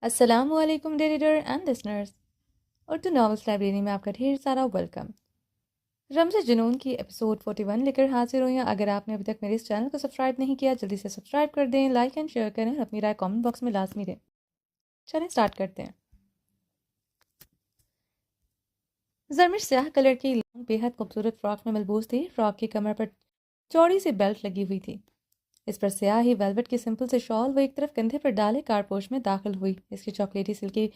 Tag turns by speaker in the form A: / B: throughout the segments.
A: السلام علیکم dear reader and listeners, Urdu novels library میں آپ کا ڈھیر سارا ویلکم۔ رمز جنون کی ایپیسوڈ 41 لے کر حاضر ہوئی ہیں۔ اگر آپ نے ابھی تک میرے اس چینل کو سبسکرائب نہیں کیا جلدی سے سبسکرائب کر دیں، لائک اینڈ شیئر کریں اور اپنی رائے کامنٹ باکس میں لازمی دیں۔ چلیں سٹارٹ کرتے ہیں۔ زرمش سیاہ کلر کی لانگ بے حد خوبصورت فراک میں ملبوس تھی۔ فراک کی کمر پر چوڑی سی بیلٹ لگی ہوئی تھی، اس پر سیاہ ہی ویلوٹ کی سمپل سے شال وہ ایک طرف کندھے پر ڈالے کارپوش میں داخل ہوئی۔ اس کی چاکلیٹی سلکی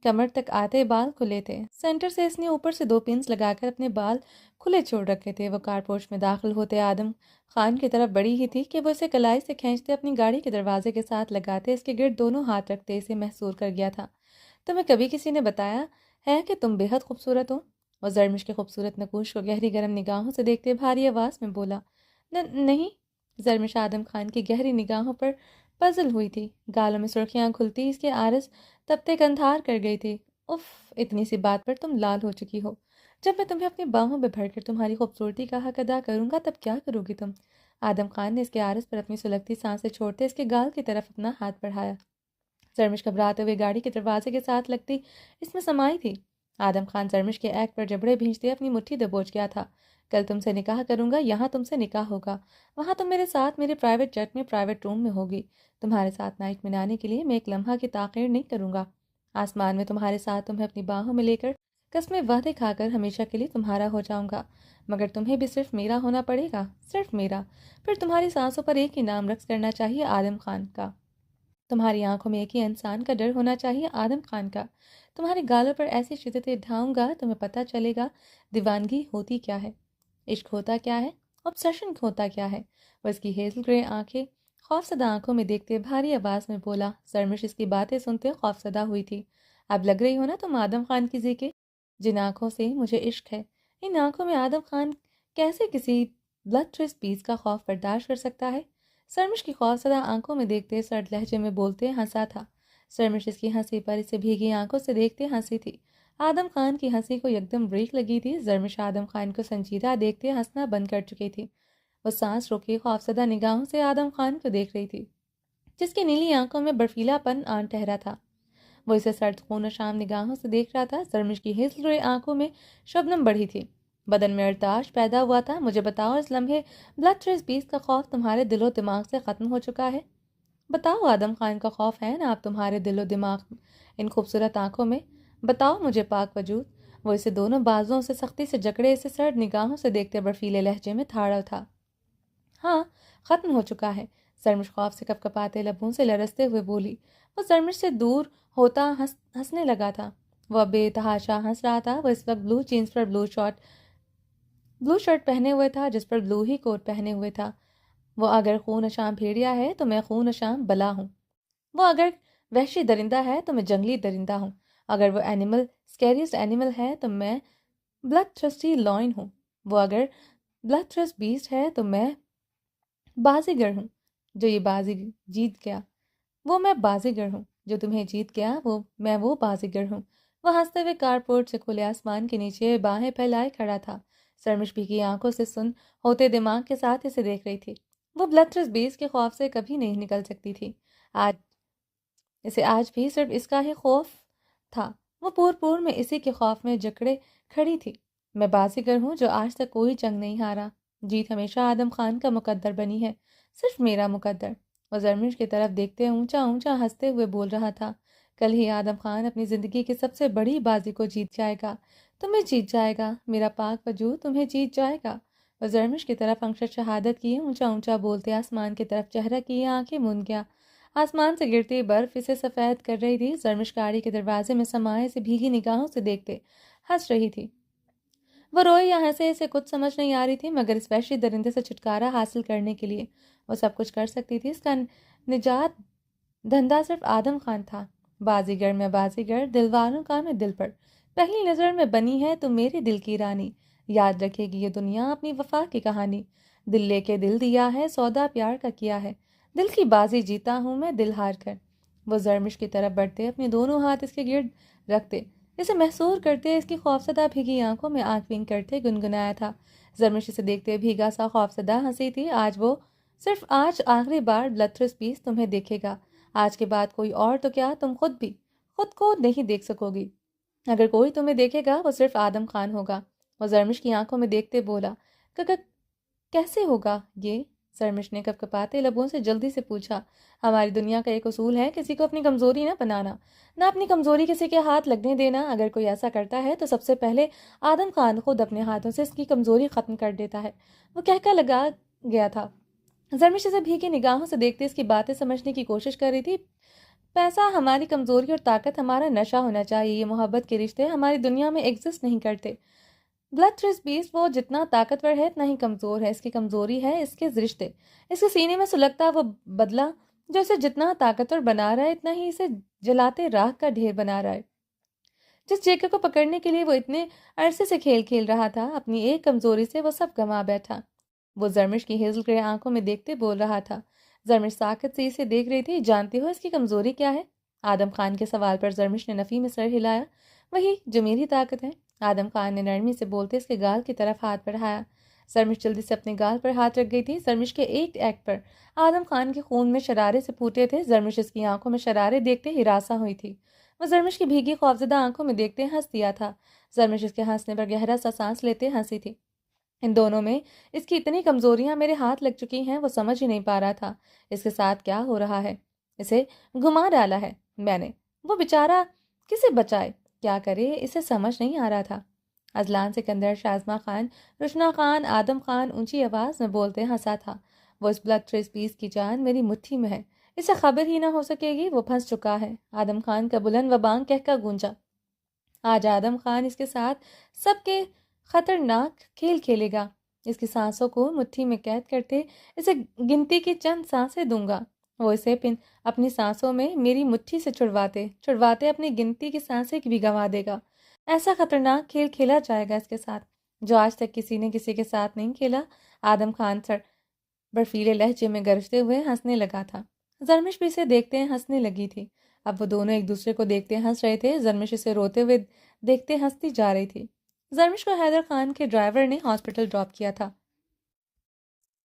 A: کمر تک آتے بال کھلے تھے، سینٹر سے اس نے اوپر سے 2 پنس لگا کر اپنے بال کھلے چھوڑ رکھے تھے۔ وہ کارپوش میں داخل ہوتے آدم خان کی طرف بڑی ہی تھی کہ وہ اسے کلائی سے کھینچتے اپنی گاڑی کے دروازے کے ساتھ لگاتے اس کے گرد دونوں ہاتھ رکھتے اسے محصور کر گیا تھا۔ تمہیں کبھی کسی نے بتایا ہے کہ تم بے حد خوبصورت ہو؟ وہ زرمش کے خوبصورت نقوش کو گہری گرم نگاہوں سے دیکھتے بھاری آواز میں بولا۔ نہیں۔ زرمش آدم خان کی گہری نگاہوں پر پزل ہوئی تھی، گالوں میں سرخیاں کھلتی اس کے آرز تپتے کندھار کر گئی تھی۔ اف، اتنی سی بات پر تم لال ہو چکی ہو۔ جب میں تمہیں اپنی باہوں میں بھر کر تمہاری خوبصورتی کا حق ادا کروں گا تب کیا کرو گی تم؟ آدم خان نے اس کے عارض پر اپنی سلگتی سانسیں چھوڑتے اس کے گال کی طرف اپنا ہاتھ بڑھایا۔ زرمش گھبراتے ہوئے گاڑی کے دروازے کے ساتھ لگتی اس میں سمائی تھی۔ آدم خان زرمش کے ایک پر جبڑے بھینچتے اپنی مٹھی دبوچ گیا تھا۔ کل تم سے نکاح کروں گا، یہاں تم سے نکاح ہوگا، وہاں تم میرے ساتھ میرے پرائیویٹ جیٹ میں پرائیویٹ روم میں ہوگی۔ تمہارے ساتھ نائٹ منانے کے لیے میں ایک لمحہ کی تاخیر نہیں کروں گا۔ آسمان میں تمہارے ساتھ تمہیں اپنی باہوں میں لے کر قسمیں وعدے کھا کر ہمیشہ کے لیے تمہارا ہو جاؤں گا، مگر تمہیں بھی صرف میرا ہونا پڑے گا، صرف میرا۔ پھر تمہاری سانسوں پر ایک ہی نام رقص کرنا چاہیے، آدم خان کا۔ تمہاری آنکھوں میں ایک ہی انسان کا ڈر ہونا چاہیے، آدم خان کا۔ تمہارے گالوں پر ایسی شدتیں ڈھاؤں گا تمہیں پتہ چلے گا دیوانگی ہوتی کیا ہے، عشق ہوتا کیا ہے، obsession ہوتا کیا ہے۔ وہ اس کی ہیزل گرے آنکھیں خوفزدہ آنکھوں میں دیکھتے بھاری آواز میں بولا۔ زرمش اس کی باتیں سنتے خوفزدہ ہوئی تھی۔ اب لگ رہی ہو نا تم آدم خان کی ذکر، جن آنکھوں سے مجھے عشق ہے، ان آنکھوں میں آدم خان کیسے کسی بلڈ تھرسٹ بیس کا خوف برداشت کر سکتا ہے؟ سرمش کی خوفزدہ آنکھوں میں دیکھتے سرد لہجے میں بولتے ہنسا تھا۔ سرمش اس کی ہنسی پر اسے بھیگی آنکھوں سے دیکھتے ہنسی تھی۔ آدم خان کی ہنسی کو یکدم بریک لگی تھی۔ زرمش آدم خان کو سنجیدہ دیکھتے ہنسنا بند کر چکی تھی۔ وہ سانس روکے خوفزدہ نگاہوں سے آدم خان کو دیکھ رہی تھی، جس کی نیلی آنکھوں میں برفیلا پن آن ٹھہرا تھا۔ وہ اسے سرد خون و شام نگاہوں سے دیکھ رہا تھا۔ زرمش کی ہیزل گرے آنکھوں میں شبنم بڑھی تھی، بدن میں ارتعاش پیدا ہوا تھا۔ مجھے بتاؤ، اس لمحے بلڈ تھرسٹ بیس کا خوف تمہارے دل و دماغ سے ختم ہو چکا ہے؟ بتاؤ، آدم خان کا خوف ہے نا اب تمہارے دل و دماغ ان خوبصورت آنکھوں میں؟ بتاؤ مجھے پاک وجود۔ وہ اسے دونوں بازوؤں سے سختی سے جکڑے اسے سرد نگاہوں سے دیکھتے برفیلے لہجے میں تھاڑا تھا۔ ہاں، ختم ہو چکا ہے، زرمش خوف سے کپ کپاتے لبوں سے لرزتے ہوئے بولی۔ وہ زرمش سے دور ہوتا ہنسنے لگا تھا۔ وہ بے تحاشا ہنس رہا تھا۔ وہ اس وقت بلو جینز پر بلو شرٹ پہنے ہوئے تھا، جس پر بلو ہی کوٹ پہنے ہوئے تھا۔ وہ اگر خون اشام بھیڑیا ہے تو میں خون اشام بلا ہوں۔ وہ اگر وحشی درندہ ہے تو میں جنگلی درندہ ہوں۔ اگر وہ اینیمل اسکیریسٹ اینیمل ہے تو میں بلڈ تھرسٹی لائن ہوں۔ وہ اگر بلڈ تھرسٹ بیسٹ ہے تو میں بازیگر ہوں جو یہ بازی جیت گیا۔ وہ میں بازیگر ہوں جو تمہیں جیت گیا، میں وہ بازیگر ہوں۔ وہ ہنستے ہوئے کارپورٹ سے کھلے آسمان کے نیچے باہیں پھیلائے کھڑا تھا۔ سرمش بھیگی آنکھوں سے سن ہوتے دماغ کے ساتھ اسے دیکھ رہی تھی۔ وہ بلڈ تھرسٹ بیس کے خوف سے کبھی نہیں نکل سکتی تھی، اسے آج بھی صرف اس کا ہی خوف تھا۔ وہ پور میں اسی کے خوف میں جکڑے کھڑی تھی۔ میں بازیگر ہوں جو آج تک کوئی جنگ نہیں ہارا، جیت ہمیشہ آدم خان کا مقدر بنی ہے، صرف میرا مقدر۔ وہ زرمش کی طرف دیکھتے اونچا اونچا ہنستے ہوئے بول رہا تھا۔ کل ہی آدم خان اپنی زندگی کی سب سے بڑی بازی کو جیت جائے گا، تمہیں جیت جائے گا، میرا پاک وجود تمہیں جیت جائے گا۔ وہ زرمش کی طرف انگشت شہادت کیے اونچا اونچا بولتے آسمان کی طرف چہرہ کیے آنکھیں موند گیا۔ آسمان سے گرتی برف اسے سفید کر رہی تھی۔ زرمش گاڑی کے دروازے میں سمائے سے بھیگی نگاہوں سے دیکھتے ہنس رہی تھی۔ وہ روئے یا ہنسے اسے کچھ سمجھ نہیں آ رہی تھی، مگر اس وحشی درندے سے چھٹکارا حاصل کرنے کے لیے وہ سب کچھ کر سکتی تھی۔ اس کا نجات دھندا صرف آدم خان تھا۔ بازیگر میں بازیگر، دل والوں کا میں دل پر، پہلی نظر میں بنی ہے تو میرے دل کی رانی، یاد رکھے گی یہ دنیا اپنی وفا کی کہانی۔ دل لے کے دل دیا ہے، سودا پیار کا کیا ہے، دل کی بازی جیتا ہوں میں دل ہار کر۔ وہ زرمش کی طرف بڑھتے اپنے دونوں ہاتھ اس کے گرد رکھتے اسے محصور کرتے اس کی خوفزدہ بھیگی آنکھوں میں آنکھ بند کرتے گنگنایا تھا۔ زرمش اسے دیکھتے بھیگا سا خوفزدہ ہنسی تھی۔ آج وہ صرف آج آخری بار بلڈ تھرسٹ بیس تمہیں دیکھے گا، آج کے بعد کوئی اور تو کیا، تم خود کو نہیں دیکھ سکو گی۔ اگر کوئی تمہیں دیکھے گا وہ صرف آدم خان ہوگا۔ وہ زرمش کی آنکھوں میں دیکھتے بولا، کیسے ہوگا یہ؟ زرمش نے کپکپاتے لبوں سے جلدی سے پوچھا۔ ہماری دنیا کا ایک اصول ہے، کسی کو اپنی کمزوری نہ بنانا، نہ اپنی کمزوری کسی کے ہاتھ لگنے دینا۔ اگر کوئی ایسا کرتا ہے تو سب سے پہلے آدم خان خود اپنے ہاتھوں سے اس کی کمزوری ختم کر دیتا ہے۔ وہ کہہ لگا گیا تھا۔ زرمش اسے بھیگی نگاہوں سے دیکھتے اس کی باتیں سمجھنے کی کوشش کر رہی تھی۔ پیسہ ہماری کمزوری اور طاقت ہمارا نشہ ہونا چاہیے۔ یہ محبت کے رشتے ہماری دنیا میں ایگزسٹ نہیں کرتے۔ بلڈ تھرس بیسٹ وہ جتنا طاقتور ہے اتنا ہی کمزور ہے۔ اس کی کمزوری ہے اس کے رشتے، اس کے سینے میں سلگتا وہ بدلہ جو اسے جتنا طاقتور بنا رہا ہے اتنا ہی اسے جلاتے راکھ کا ڈھیر بنا رہا ہے۔ جس جیکر کو پکڑنے کے لیے وہ اتنے عرصے سے کھیل رہا تھا، اپنی ایک کمزوری سے وہ سب گنوا بیٹھا۔ وہ زرمش کی ہیزل گرے آنکھوں میں دیکھتے بول رہا تھا۔ زرمش ساکت سے اسے دیکھ رہی تھی۔ جانتی ہو اس کی کمزوری کیا ہے؟ آدم خان کے سوال پر زرمش نے نفی میں سر ہلایا۔ وہی جو میری طاقت ہے۔ آدم خان نے نرمی سے بولتے اس کے گال کی طرف ہاتھ بڑھایا۔ زرمش جلدی سے اپنے گال پر ہاتھ رکھ گئی تھی۔ زرمش کے ایک ایکٹ پر آدم خان کے خون میں شرارے سے پھوٹے تھے۔ زرمش اس کی آنکھوں میں شرارے دیکھتے ہراساں ہوئی تھی۔ وہ زرمش کی بھیگی خوفزدہ آنکھوں میں دیکھتے ہنس دیا تھا۔ زرمش اس کے ہنسنے پر گہرا سا سانس لیتے ہنسی تھی۔ ان دونوں میں اس کی اتنی کمزوریاں میرے ہاتھ لگ چکی ہیں، وہ سمجھ ہی نہیں پا رہا تھا اس کے ساتھ کیا ہو رہا ہے۔ اسے گھما ڈالا ہے میں نے۔ وہ بیچارہ کسے بچائے، کیا کرے، اسے سمجھ نہیں آ رہا تھا۔ ازلان سکندر، شازمہ خان، رشنا خان، آدم خان اونچی آواز میں بولتے ہنسا تھا۔ وہ اس بلڈ تھرس پیس کی جان میری مٹھی میں ہے، اسے خبر ہی نہ ہو سکے گی، وہ پھنس چکا ہے۔ آدم خان کا بلند و بانگ کہہ کر گونجا۔ آج آدم خان اس کے ساتھ سب کے خطرناک کھیل کھیلے گا۔ اس کی سانسوں کو مٹھی میں قید کرتے اسے گنتی کی چند سانسیں دوں گا۔ وہ اسے اپنی سانسوں میں میری مٹھی سے چھڑواتے اپنی گنتی کی سانسیں بھی گنوا دے گا۔ ایسا خطرناک کھیل کھیلا جائے گا اس کے ساتھ جو آج تک کسی نے کسی کے ساتھ نہیں کھیلا۔ آدم خان سر برفیلے لہجے میں گرجتے ہوئے ہنسنے لگا تھا۔ زرمش بھی اسے دیکھتے ہنسنے لگی تھی۔ اب وہ دونوں ایک دوسرے کو دیکھتے ہنس رہے تھے۔ زرمش اسے روتے ہوئے دیکھتے ہنستی جا رہی تھی۔ زرمش کو حیدر خان کے ڈرائیور نے ہاسپٹل ڈراپ کیا تھا۔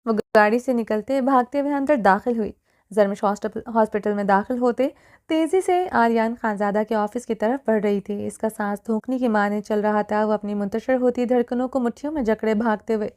A: وہ گاڑی سے نکلتے بھاگتے ہوئے اندر داخل ہوئی۔ زرمش ہاسپٹل میں داخل ہوتے تیزی سے آریان خانزادہ کے آفس کی طرف بڑھ رہی تھی۔ اس کا سانس دھونکنے کی مانے چل رہا تھا۔ وہ اپنی منتشر ہوتی دھڑکنوں کو مٹھیوں میں جکڑے بھاگتے ہوئے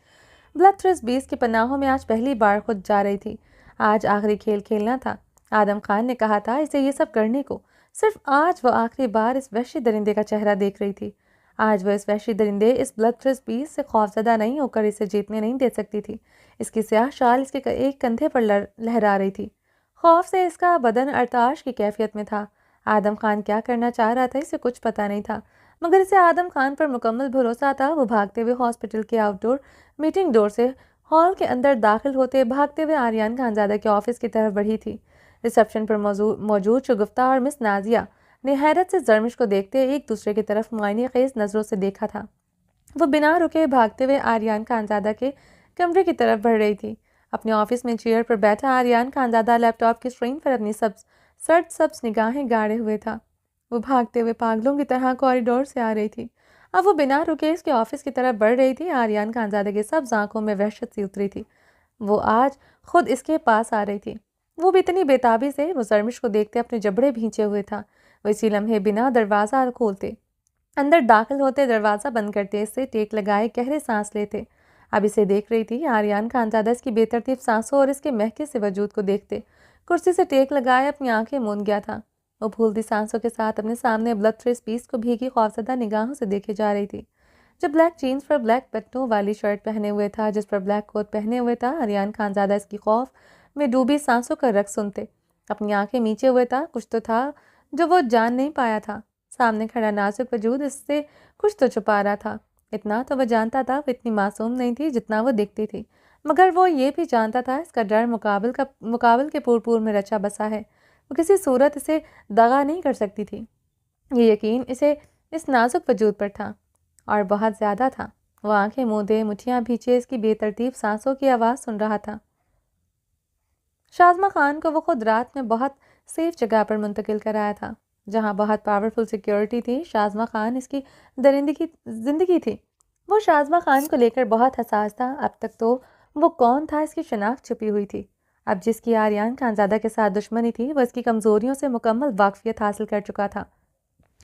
A: بلڈ تھرس بیس کی پناہوں میں آج پہلی بار خود جا رہی تھی۔ آج آخری کھیل کھیلنا تھا۔ آدم خان نے کہا تھا اسے یہ سب کرنے کو۔ صرف آج وہ آخری بار اس وحشی درندے کا چہرہ دیکھ رہی تھی۔ آج وہ اس وحشی درندے اس بلڈ تھرس بیس سے خوفزدہ نہیں ہو کر اسے جیتنے نہیں دے سکتی تھی۔ اس کی سیاہ شال اس کے ایک کندھے پر لہرا رہی تھی۔ خوف سے اس کا بدن ارتعاش کی کیفیت میں تھا۔ آدم خان کیا کرنا چاہ رہا تھا اسے کچھ پتہ نہیں تھا، مگر اسے آدم خان پر مکمل بھروسہ تھا۔ وہ بھاگتے ہوئے ہاسپٹل کے آؤٹ ڈور میٹنگ ڈور سے ہال کے اندر داخل ہوتے بھاگتے ہوئے آریان خانزادہ کے آفس کی طرف بڑھی تھی۔ ریسپشن پر موجود شگفتہ اور مس نازیہ نے حیرت سے زرمش کو دیکھتے ایک دوسرے کی طرف معائنہ خیز نظروں سے دیکھا تھا۔ وہ بنا رکے بھاگتے ہوئے آریان خانزادہ کے کمرے کی طرف بڑھ رہی تھی۔ اپنے آفس میں چیئر پر بیٹھا آریان خانزادہ لیپ ٹاپ کی اسکرین پر اپنی سبز نگاہیں گاڑے ہوئے تھا۔ وہ بھاگتے ہوئے پاگلوں کی طرح کوریڈور سے آ رہی تھی۔ اب وہ بنا رکے اس کے آفس کی طرف بڑھ رہی تھی۔ آریان خانزادہ کے سبز آنکھوں میں وحشت سی اتری تھی۔ وہ آج خود اس کے پاس آ رہی تھی۔ وہ بھی اتنی بےتابی سے وہ زرمش کو دیکھتے اپنے جبڑے بھینچے ہوئے تھا۔ وہ اسی لمحے بنا دروازہ کھولتے اندر داخل ہوتے دروازہ بند کرتے اس سے ٹیک لگائے گہرے سانس لیتے۔ اب اسے دیکھ رہی تھی۔ آریان خانزادہ اس کی بے ترتیب سانسوں اور اس کے مہکے سے وجود کو دیکھتے کرسی سے ٹیک لگائے اپنی آنکھیں موند گیا تھا۔ وہ پھولتی سانسوں کے ساتھ اپنے سامنے بلڈ تھرس پیس کو بھیگی خوفزدہ نگاہوں سے دیکھے جا رہی تھی، جو بلیک جینز پر بلیک بٹنوں والی شرٹ پہنے ہوئے تھا، جس پر بلیک کوٹ پہنے ہوئے تھا۔ آریان خانزادہ اس کی خوف میں ڈوبی سانسوں کا رقص سنتے اپنی آنکھیں نیچے ہوئے تھا۔ کچھ تو تھا جو وہ جان نہیں پایا تھا۔ سامنے کھڑا نازک وجود اس سے کچھ تو چھپا رہا تھا۔ اتنا تو وہ جانتا تھا، وہ اتنی معصوم نہیں تھی جتنا وہ دکھتی تھی، مگر وہ یہ بھی جانتا تھا اس کا ڈر مقابل کے پور میں رچا بسا ہے۔ وہ کسی صورت اسے دغا نہیں کر سکتی تھی۔ یہ یقین اسے اس نازک وجود پر تھا اور بہت زیادہ تھا۔ وہ آنکھیں موندے مٹھیاں بھینچے اس کی بے ترتیب سانسوں کی آواز سن رہا تھا۔ شازمہ خان کو وہ خود رات میں بہت سیف جگہ پر منتقل کرایا تھا، جہاں بہت پاورفل سیکیورٹی تھی۔ شازمہ خان اس کی زندگی تھی۔ وہ شازمہ خان کو لے کر بہت حساس تھا۔ اب تک تو وہ کون تھا اس کی شناخت چھپی ہوئی تھی۔ اب جس کی آریان خانزادہ کے ساتھ دشمنی تھی وہ اس کی کمزوریوں سے مکمل واقفیت حاصل کر چکا تھا،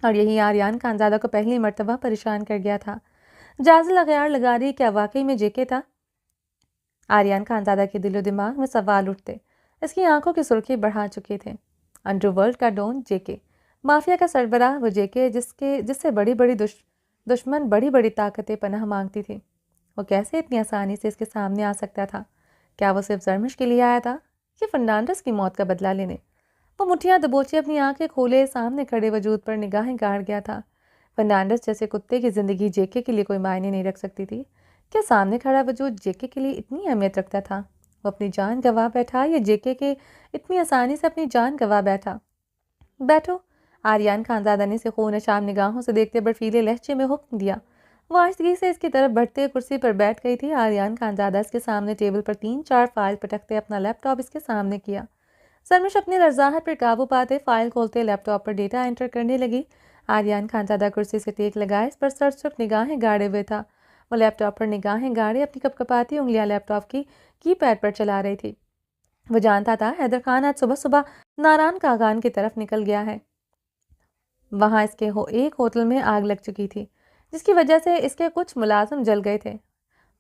A: اور یہی آریان خانزادہ کو پہلی مرتبہ پریشان کر گیا تھا۔ جازل اغیار لگا رہی کیا واقعی میں جے کے تھا؟ آریان خانزادہ کے دل و دماغ میں سوال اٹھتے، اس کی آنکھوں کی سرخی بڑھا چکے تھے۔ انڈر ورلڈ کا ڈون جے کے، مافیا کا سربراہ وہ جے کے جس سے بڑی بڑی دشمن بڑی بڑی طاقتیں پناہ مانگتی تھی، وہ کیسے اتنی آسانی سے اس کے سامنے آ سکتا تھا؟ کیا وہ صرف زرمش کے لیے آیا تھا یا فرنانڈس کی موت کا بدلہ لینے؟ وہ مٹھیاں دبوچے اپنی آنکھیں کھولے سامنے کھڑے وجود پر نگاہیں گاڑ گیا تھا۔ فرنانڈس جیسے کتے کی زندگی جے کے لیے کوئی معنی نہیں رکھ سکتی تھی، کیا سامنے کھڑا وجود جے کے لیے اتنی اہمیت رکھتا تھا؟ وہ اپنی جان گنوا بیٹھا یا جے کے اتنی آسانی سے اپنی جان گنوا بیٹھا؟ بیٹھو، آریان خانزادہ نے اسے خون شام نگاہوں سے دیکھتے برفیلے لہجے میں حکم دیا۔ وہ آہستگی سے اس کی طرف بڑھتے کرسی پر بیٹھ گئی تھی۔ آریان خانزادہ اس کے سامنے ٹیبل پر 3-4 فائل پٹکتے اپنا لیپ ٹاپ اس کے سامنے کیا۔ زرمش اپنی لرزاہٹ پر قابو پاتے فائل کھولتے لیپ ٹاپ پر ڈیٹا انٹر کرنے لگی۔ آریان خانزادہ کرسی سے ٹیک لگائے اس پر سرسک نگاہیں گاڑے ہوئے تھا۔ وہ لیپ ٹاپ پر نگاہیں گاڑے اپنی کپکپاتی انگلیاں لیپ ٹاپ کی پیڈ پر چلا رہی تھی۔ وہ جانتا تھا حیدر خان آج صبح صبح ناران کاغان کی طرف نکل گیا ہے۔ وہاں اس کے ایک ہوٹل میں آگ لگ چکی تھی جس کی وجہ سے اس کے کچھ ملازم جل گئے تھے۔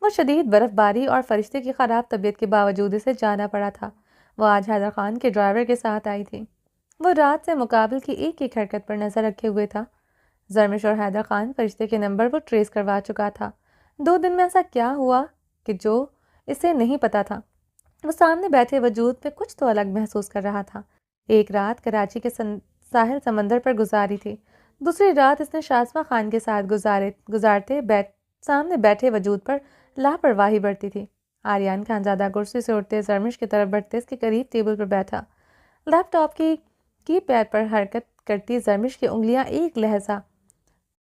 A: وہ شدید برف باری اور فرشتے کی خراب طبیعت کے باوجود اسے جانا پڑا تھا۔ وہ آج حیدر خان کے ڈرائیور کے ساتھ آئی تھی۔ وہ رات سے مقابل کی ایک ایک حرکت پر نظر رکھے ہوئے تھا۔ زرمش اور حیدر خان فرشتے کے نمبر وہ ٹریس کروا چکا تھا۔ 2 دن میں ایسا کیا ہوا کہ جو اسے نہیں پتا تھا؟ وہ سامنے بیٹھے وجود میں کچھ تو الگ محسوس کر رہا تھا۔ ایک رات کراچی کے ساحل سمندر پر گزاری تھی، دوسری رات اس نے شازمہ خان کے ساتھ گزارتے سامنے بیٹھے وجود پر لاپرواہی برتی تھی۔ آریان خانزادہ کرسی سے اٹھتے زرمش کی طرف بڑھتے اس کے قریب ٹیبل پر بیٹھا۔ لیپ ٹاپ کی پیڈ پر حرکت کرتی زرمش کی انگلیاں ایک لہجہ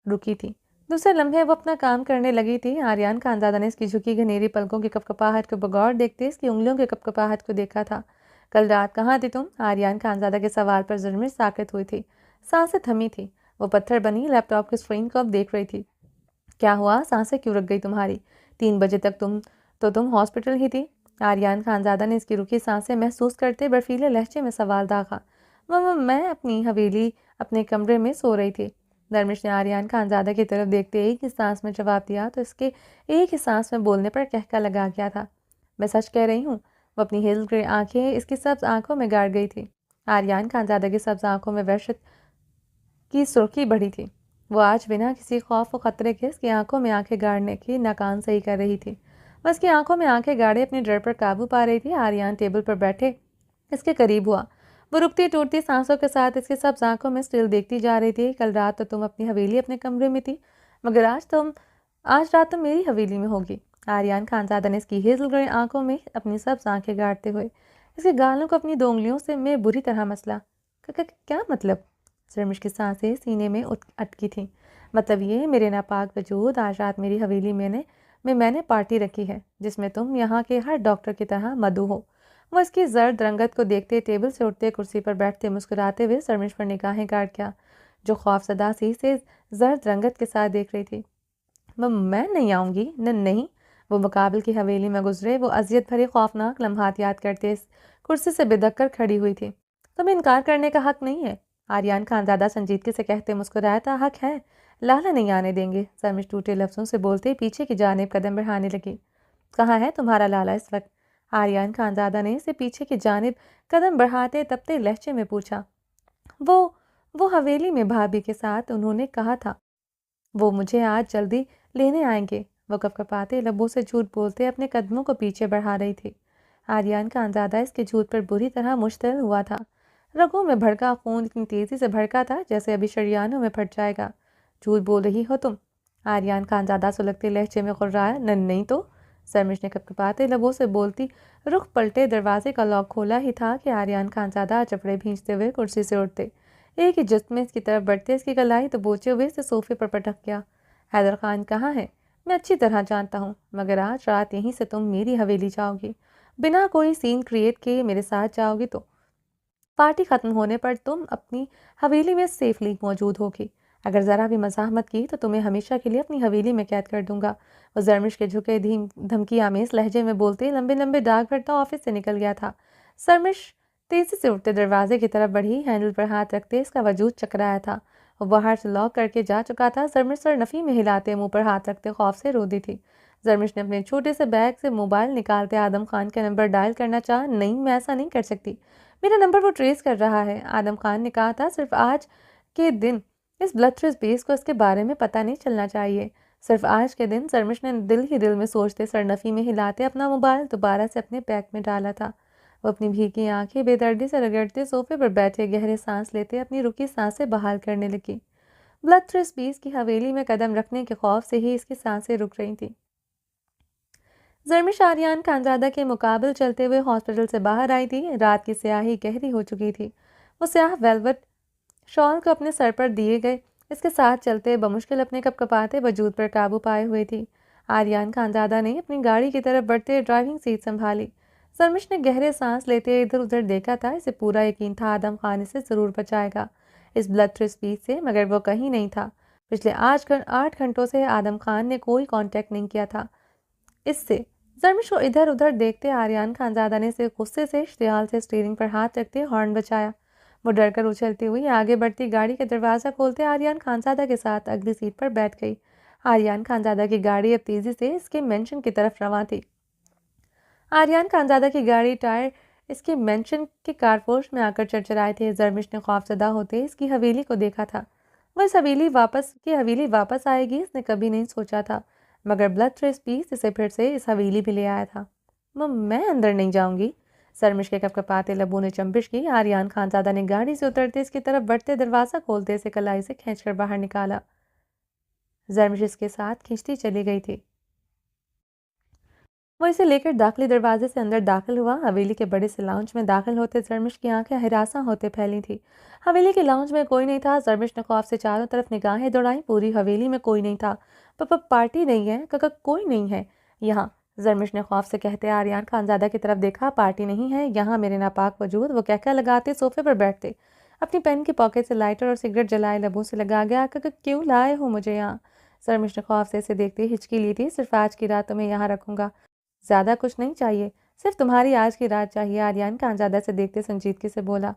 A: رکی تھی، دوسرے لمحے وہ اپنا کام کرنے لگی تھی۔ آریان خانزادہ نے اس کی جھکی گھنیری پلکوں کی کپکپاہٹ کو بغور دیکھتے اس کی انگلیوں کی کپکپاہٹ کو دیکھا تھا۔ کل رات کہاں تھی تم؟ آریان خانزادہ کے سوال پر زرمش ساکت ہوئی تھی، سانسیں تھمی تھی۔ وہ پتھر بنی لیپ ٹاپ کی اسکرین کو اب دیکھ رہی تھی۔ کیا ہوا؟ سانسیں کیوں رک گئی تمہاری؟ 3 بجے تک تم ہاسپٹل ہی تھی؟ آریان خانزادہ نے اس کی رکی سانسیں محسوس کرتے برفیلے لہجے میں سوال داغا۔ میں اپنی حویلی اپنے کمرے میں سو رہی تھی۔ زرمش نے آریان خانزادہ کی طرف دیکھتے ایک ہی سانس میں جواب دیا تو اس کے ایک ہی سانس میں بولنے پر کہکا لگا گیا تھا۔ میں سچ کہہ رہی ہوں۔ وہ اپنی ہل گرے آنکھیں اس کی سبز آنکھوں میں گاڑ گئی تھی۔ آریان خانزادہ کی سبز آنکھوں میں وحشت کی سرخی بڑھی تھی۔ وہ آج بنا کسی خوف و خطرے کے اس کی آنکھوں میں آنکھیں گاڑنے کی ناکام صحیح کر رہی تھی۔ وہ اس کی آنکھوں میں آنکھیں گاڑے اپنے ڈر پر قابو پا رہی تھی۔ آریان ٹیبل پر بیٹھے اس کے قریب ہوا۔ وہ رکتی ٹوٹتی سانسوں کے ساتھ اس کی سبز آنکھوں میں اسٹل دیکھتی جا رہی تھی۔ کل رات تو تم اپنی حویلی اپنے کمرے میں تھی، مگر آج رات تم میری حویلی میں ہوگی۔ آریان خانزادہ نے اس کی ہیزل گرے آنکھوں میں اپنی سبز آنکھیں گاڑتے ہوئے اس کے گالوں کو اپنی 2 انگلیوں سے میں بری طرح مسلا۔ کیا مطلب؟ زرمش کی سانسیں سینے میں اٹکی تھیں۔ مطلب یہ میرے ناپاک وجود، آج رات میری حویلی میں نے پارٹی رکھی ہے جس میں تم یہاں کے ہر ڈاکٹر کی طرح مدعو ہو۔ وہ اس کی زرد رنگت کو دیکھتے ٹیبل سے اٹھتے کرسی پر بیٹھتے مسکراتے ہوئے زرمش پر نگاہیں گاڑ گیا جو خوف زدہ سی سے زرد رنگت کے ساتھ دیکھ رہی تھی۔ میں نہیں آؤں گی، نہیں۔ وہ مقابل کی حویلی میں گزرے وہ اذیت بھرے خوفناک لمحات یاد کرتے اس کرسی سے بدک کر کھڑی ہوئی تھی۔ تمہیں انکار کرنے کا حق نہیں ہے، آریان خانزادہ سنجیدگی سے کہتے مسکرایا تھا۔ حق ہے، لالا نہیں آنے دیں گے، زرمش ٹوٹے لفظوں سے بولتے پیچھے کی جانب قدم بڑھانے لگی۔ کہاں ہے تمہارا لالا اس وقت؟ آریان خانزادہ نے اسے پیچھے کی جانب قدم بڑھاتے تپتے لہجے میں پوچھا۔ وہ حویلی میں بھابھی کے ساتھ، انہوں نے کہا تھا وہ مجھے آج جلدی لینے آئیں گے۔ وہ کپکپاتے لبوں سے جھوٹ بولتے اپنے قدموں کو پیچھے بڑھا رہی تھی۔ آریان خانزادہ اس کے جھوٹ پر بری طرح مشتعل ہوا تھا۔ رگوں میں بھڑکا خون اتنی تیزی سے بھڑکا تھا جیسے ابھی شریانوں میں پھٹ جائے گا۔ جھوٹ بول رہی ہو تم؟ آریان خانزادہ سلگتے لہجے میں غرایا۔ نہیں تو، زرمش نے کپکپاتے لبوں سے بولتی رخ پلٹے دروازے کا لاک کھولا ہی تھا کہ آریان خانزادہ چپڑے بھینچتے ہوئے کرسی سے اٹھتے ایک ہی جست میں اس کی طرف بڑھتے اس کی کلائی دبوچے ہوئے اسے صوفے پر پٹک گیا۔ حیدر خان کہاں ہے؟ میں اچھی طرح جانتا ہوں، مگر آج رات یہیں سے تم میری حویلی جاؤ گی، بنا کوئی سین کریٹ کیے میرے ساتھ جاؤ گی تو پارٹی ختم ہونے پر تم اپنی حویلی میں سیفلی موجود ہوگی۔ اگر ذرا بھی مزاحمت کی تو تمہیں ہمیشہ کے لیے اپنی حویلی میں قید کر دوں گا۔ وہ زرمش کے جھکے دھمکی آمیز لہجے میں بولتے لمبے لمبے ڈاک بھرتا آفس سے نکل گیا تھا۔ زرمش تیزی سے اٹھتے دروازے کی طرف بڑھی، ہینڈل پر ہاتھ رکھتے اس کا وجود چکرایا تھا۔ وہ باہر سے لاک کر کے جا چکا تھا۔ زرمش سر نفی میں ہلاتے منہ پر ہاتھ رکھتے خوف سے رو دی تھی۔ زرمش نے اپنے چھوٹے سے بیگ سے موبائل نکالتے آدم خان کا نمبر ڈائل کرنا چاہا۔ نہیں، میں ایسا نہیں کر سکتی، میرا نمبر وہ ٹریس کر رہا ہے، آدم خان نے کہا تھا۔ صرف آج کے دن اس بلترس بیس کو اس کے بارے میں پتہ نہیں چلنا چاہیے، صرف آج کے دن۔ زرمش نے دل ہی دل میں سوچتے سر نفی میں ہلاتے اپنا موبائل دوبارہ سے اپنے بیگ میں ڈالا تھا۔ وہ اپنی بھیگی آنکھیں بے دردی سے رگڑتے صوفے پر بیٹھے گہرے سانس لیتے اپنی رکی سانسیں بحال کرنے لگی۔ بلترس بیس کی حویلی میں قدم رکھنے کے خوف سے ہی اس کی سانسیں رک رہی تھیں۔ زرمش آریان خانزادہ کے مقابل چلتے ہوئے ہاسپٹل سے باہر آئی تھی۔ رات کی سیاہی گہری ہو چکی تھی۔ وہ سیاہ ویلوٹ شال کو اپنے سر پر دیے گئے اس کے ساتھ چلتے بمشکل اپنے کپ کپاتے وجود پر قابو پائے ہوئے تھی۔ آریان خانزادہ نے اپنی گاڑی کی طرف بڑھتے ڈرائیونگ سیٹ سنبھالی۔ زرمش نے گہرے سانس لیتے ادھر ادھر دیکھا تھا۔ اسے پورا یقین تھا آدم خان اسے ضرور بچائے گا اس بلترس بیس سے، مگر وہ کہیں نہیں تھا۔ پچھلے 8 گھنٹوں سے آدم خان نے کوئی کانٹیکٹ نہیں کیا تھا اس سے۔ زرمش کو ادھر ادھر دیکھتے آریان خانزادہ نے اسے غصے سے اشتعال سے اسٹیئرنگ پر ہاتھ رکھتے ہارن بجایا۔ وہ ڈر کر اچھلتی ہوئی آگے بڑھتی گاڑی کا دروازہ کھولتے آریان خانزادہ کے ساتھ اگلی سیٹ پر بیٹھ گئی۔ آریان خانزادہ کی گاڑی اب تیزی سے اس کے مینشن کی طرف رواں تھی۔ آریان خانزادہ کی گاڑی ٹائر اس کے مینشن کے کارپوش میں آ کر چرچرائے تھے۔ زرمش نے خوفزدہ ہوتے اس کی حویلی کو دیکھا تھا۔ وہ اس حویلی واپس آئے گی اس نے کبھی نہیں سوچا تھا، مگر بلترس بیس اسے پھر سے اس حویلی بھی لے آیا تھا۔ میں اندر نہیں جاؤں گی، زرمش کے کپ کپاتے لبوں نے چمبش کی۔ آریان خانزادہ نے گاڑی سے اترتے اس کی طرف بڑھتے دروازہ کھولتے اسے کلائی سے کھینچ کر باہر نکالا۔ زرمش اس کے ساتھ کھینچتی چلی گئی تھی۔ وہ اسے لے کر داخلی دروازے سے اندر داخل ہوا۔ حویلی کے بڑے سے لاؤنج میں داخل ہوتے زرمش کی آنکھیں ہراساں ہوتے پھیلی تھیں۔ حویلی کے لاؤنج میں کوئی نہیں تھا۔ زرمش نے خوف سے چاروں طرف نگاہیں دوڑائیں۔ پوری حویلی میں کوئی نہیں تھا۔ پارٹی نہیں ہے، کوئی نہیں ہے یہاں، زرمش نے خوف سے کہتے آریان خانزادہ کی طرف دیکھا۔ پارٹی نہیں ہے یہاں میرے ناپاک وجود، وہ کہکہ لگاتے صوفے پر بیٹھتے اپنی پین کی پاکٹ سے لائٹر اور سگریٹ جلائے لبوں سے لگا گیا۔ کیوں لائے ہو مجھے یہاں؟ زرمش نے خوف سے اسے دیکھتے ہچکی لی تھی۔ صرف آج کی رات تمہیں یہاں رکھوں گا، زیادہ کچھ نہیں چاہیے، صرف تمہاری آج کی رات چاہیے، آریان خانزادہ سے دیکھتے سنجیدگی سے بولا۔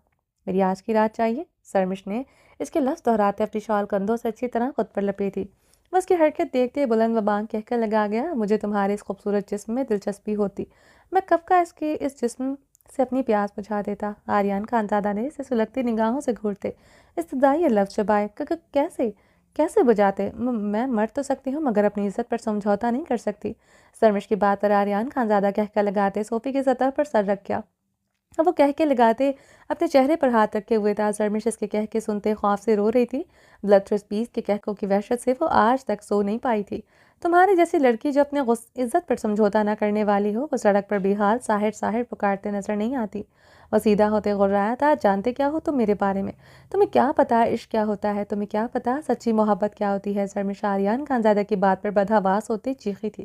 A: میری آج کی رات چاہیے؟ زرمش نے اس کے لفظ دہراتے اپنی شال کندھوں سے اچھی طرح خود پر لپیٹی۔ وہ اس کی حرکت دیکھتے بلند و بانگ کہہ کر لگا گیا، مجھے تمہارے اس خوبصورت جسم میں دلچسپی ہوتی، میں کب کا اس جسم سے اپنی پیاس بجھا دیتا۔ آریان خانزادہ نے اسے سلگتی نگاہوں سے گھورتے استدعائی لفظ چبائے۔ کیسے بجھاتے؟ میں مر تو سکتی ہوں مگر اپنی عزت پر سمجھوتا نہیں کر سکتی۔ زرمش کی بات پر آریان خانزادہ کہکہ لگاتے صوفے کی سطح پر سر رکھ گیا۔ وہ کہکے لگاتے اپنے چہرے پر ہاتھ رکھے ہوئے تھا۔ زرمش اس کے کہکے سنتے خوف سے رو رہی تھی۔ بلترس بیس کے کہکوں کی وحشت سے وہ آج تک سو نہیں پائی تھی۔ تمہاری جیسی لڑکی جو اپنے عزت پر سمجھوتا نہ کرنے والی ہو، وہ سڑک پر بے حال ساحر پکارتے نظر نہیں آتی۔ وہ سیدھا ہوتے غرایا تھا، جانتے کیا ہو تم میرے بارے میں؟ تمہیں کیا پتا عشق کیا ہوتا ہے؟ تمہیں کیا پتا سچی محبت کیا ہوتی ہے؟ زرمش آریان خانزادہ کی بات پر بدحواس ہوتے چیخی تھی۔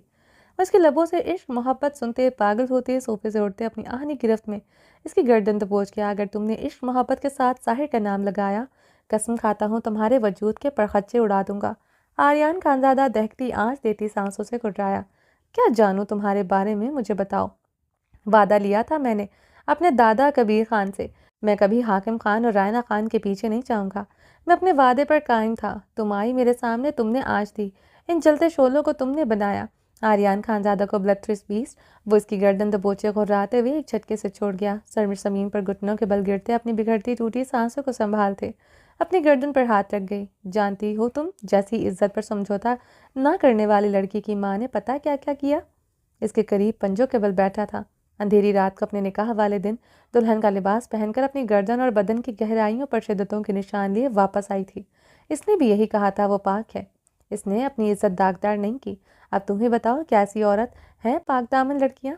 A: وہ اس کے لبوں سے عشق محبت سنتے پاگل ہوتے صوفے سے اٹھتے اپنی آہنی گرفت میں اس کی گردن دبوچ گیا۔ اگر تم نے عشق محبت کے ساتھ ساحر کا نام لگایا، قسم کھاتا ہوں تمہارے وجود کے پرخچے اڑا دوں گا۔ آریان خانزادہ دہکتی آنچ دیتی سانسوں سے گھٹرایا۔ کیا جانوں تمہارے بارے میں، مجھے بتاؤ۔ وعدہ لیا تھا میں نے اپنے دادا کبیر خان سے، میں کبھی حاکم خان اور رائنا خان کے پیچھے نہیں جاؤں گا۔ میں اپنے وعدے پر قائم تھا۔ تم آئی میرے سامنے، تم نے آنچ دی، ان جلتے شعلوں کو تم نے بنایا۔ آریان خانزادہ کو بلترس بیس وہ اس کی گردن دبوچے غراتے ہوئے ایک جھٹکے سے چھوڑ گیا۔ زرمش زمین پر گھٹنوں کے بل گرتے اپنی بگڑتی ٹوٹی سانسوں کو سنبھالتے اپنی گردن پر ہاتھ رکھ گئی۔ جانتی ہو تم جیسی عزت پر سمجھوتا نہ کرنے والی لڑکی کی ماں نے پتہ کیا کیا کیا؟ اس کے قریب پنجوں کے بل بیٹھا تھا۔ اندھیری رات کو اپنے نکاح والے دن دلہن کا لباس پہن کر اپنی گردن اور بدن کی گہرائیوں پر شدتوں کے نشان لیے واپس آئی تھی۔ اس نے بھی یہی کہا تھا وہ پاک ہے، اس نے اپنی عزت داغدار نہیں کی۔ اب تمہیں بتاؤ کیسی عورت ہیں پاک دامن لڑکیاں؟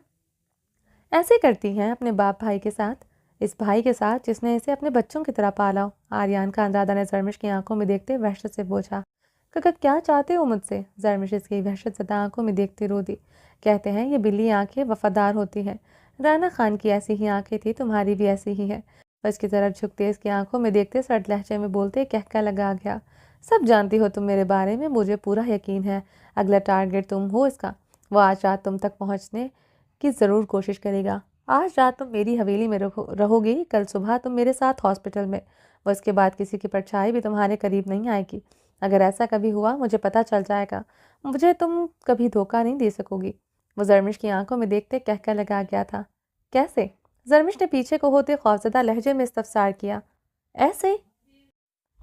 A: ایسے کرتی ہیں اپنے باپ بھائی کے ساتھ، اس بھائی کے ساتھ جس نے اسے اپنے بچوں کی طرح پالا ہو۔ آریان خانزادہ نے زرمش کی آنکھوں میں دیکھتے وحشت سے پوچھا، کیا چاہتے ہو مجھ سے؟ زرمش اس کی وحشت زدہ آنکھوں میں دیکھتے رو دی۔ کہتے ہیں یہ بلی آنکھیں وفادار ہوتی ہیں، رائنا خان کی ایسی ہی آنکھیں تھی، تمہاری بھی ایسی ہی ہے۔ وہ اس کی طرف جھکتے اس کی آنکھوں میں دیکھتے سرد لہجے میں بولتے کہکہ لگا گیا، سب جانتی ہو تم میرے بارے میں، مجھے پورا یقین ہے اگلا ٹارگٹ تم ہو اس کا۔ وہ آج رات تم تک پہنچنے کی ضرور کوشش کرے گا۔ آج رات تم میری حویلی میں رہو گی، کل صبح تم میرے ساتھ ہاسپٹل میں، وہ اس کے بعد کسی کی پرچھائی بھی تمہارے قریب نہیں آئے گی۔ اگر ایسا کبھی ہوا مجھے پتہ چل جائے گا، مجھے تم کبھی دھوکہ نہیں دے سکو گی۔ وہ زرمش کی آنکھوں میں دیکھتے کہہ لگا گیا تھا۔ کیسے؟ زرمش نے پیچھے کو ہوتے خوفزدہ لہجے میں استفسار کیا۔ ایسے؟